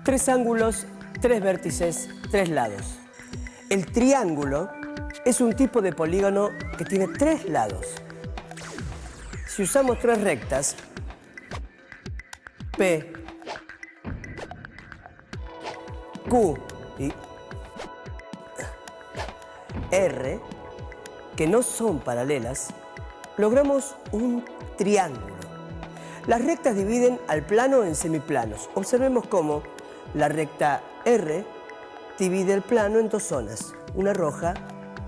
Tres ángulos, tres vértices, tres lados. El triángulo es un tipo de polígono que tiene tres lados. Si usamos tres rectas, P, Q y R, que no son paralelas, logramos un triángulo. Las rectas dividen al plano en semiplanos. Observemos cómo la recta R divide el plano en dos zonas, una roja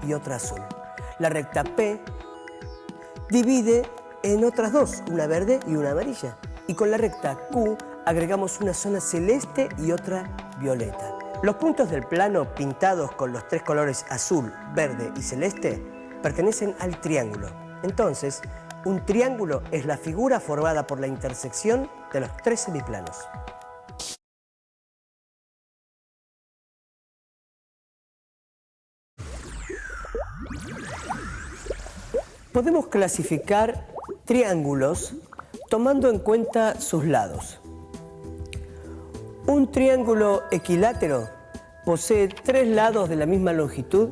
y otra azul. La recta P divide en otras dos, una verde y una amarilla. Y con la recta Q agregamos una zona celeste y otra violeta. Los puntos del plano pintados con los tres colores azul, verde y celeste pertenecen al triángulo. Entonces, un triángulo es la figura formada por la intersección de los tres semiplanos. Podemos clasificar triángulos tomando en cuenta sus lados. Un triángulo equilátero posee tres lados de la misma longitud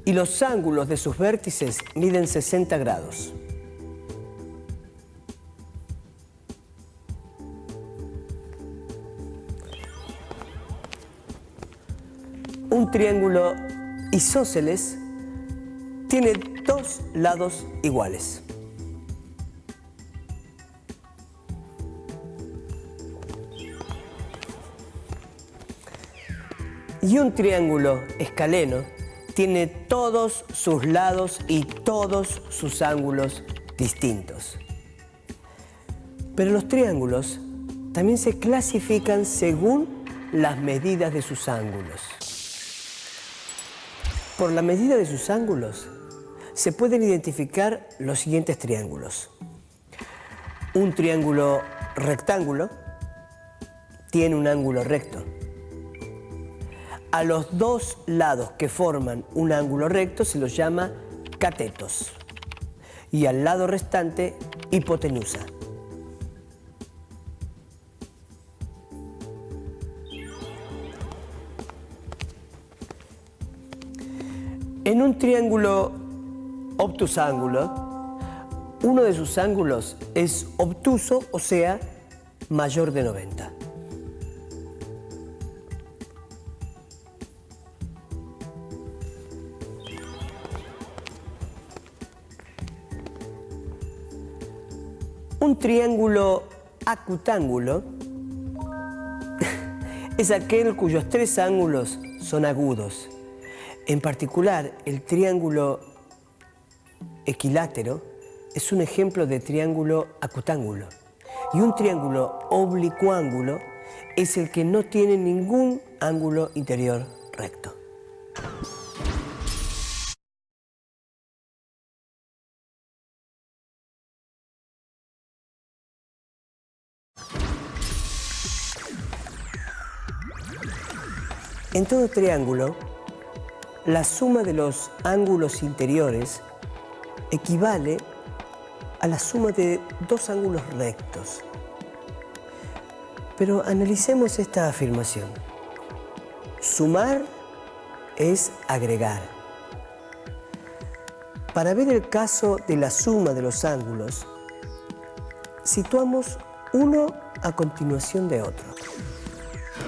y los ángulos de sus vértices miden 60 grados. Un triángulo isósceles tiene dos lados iguales. Y un triángulo escaleno tiene todos sus lados y todos sus ángulos distintos. Pero los triángulos también se clasifican según las medidas de sus ángulos. Por la medida de sus ángulos se pueden identificar los siguientes triángulos. Un triángulo rectángulo tiene un ángulo recto. A los dos lados que forman un ángulo recto se los llama catetos y al lado restante hipotenusa. En un triángulo obtusángulo, uno de sus ángulos es obtuso, o sea, mayor de 90. Un triángulo acutángulo es aquel cuyos tres ángulos son agudos. En particular, el triángulo equilátero es un ejemplo de triángulo acutángulo. Y un triángulo oblicuángulo es el que no tiene ningún ángulo interior recto. En todo triángulo, la suma de los ángulos interiores equivale a la suma de dos ángulos rectos. Pero analicemos esta afirmación. Sumar es agregar. Para ver el caso de la suma de los ángulos, situamos uno a continuación de otro.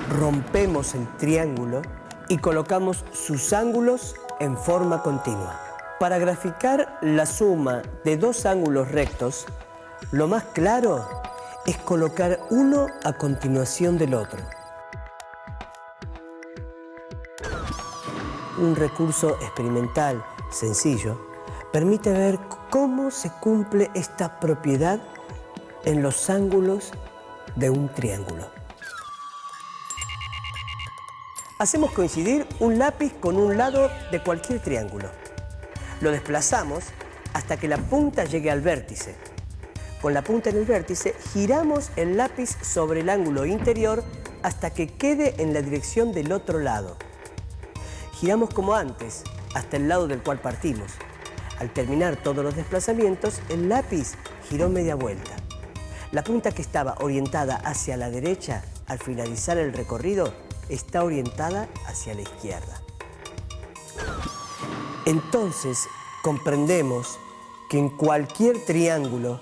Rompemos el triángulo y colocamos sus ángulos en forma continua. Para graficar la suma de dos ángulos rectos, lo más claro es colocar uno a continuación del otro. Un recurso experimental sencillo permite ver cómo se cumple esta propiedad en los ángulos de un triángulo. Hacemos coincidir un lápiz con un lado de cualquier triángulo. Lo desplazamos hasta que la punta llegue al vértice. Con la punta en el vértice, giramos el lápiz sobre el ángulo interior hasta que quede en la dirección del otro lado. Giramos como antes, hasta el lado del cual partimos. Al terminar todos los desplazamientos, el lápiz giró media vuelta. La punta que estaba orientada hacia la derecha al finalizar el recorrido, está orientada hacia la izquierda. Entonces, comprendemos que en cualquier triángulo,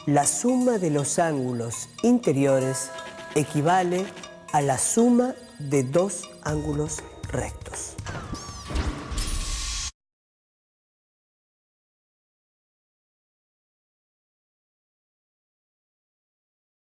la suma de los ángulos interiores equivale a la suma de dos ángulos rectos.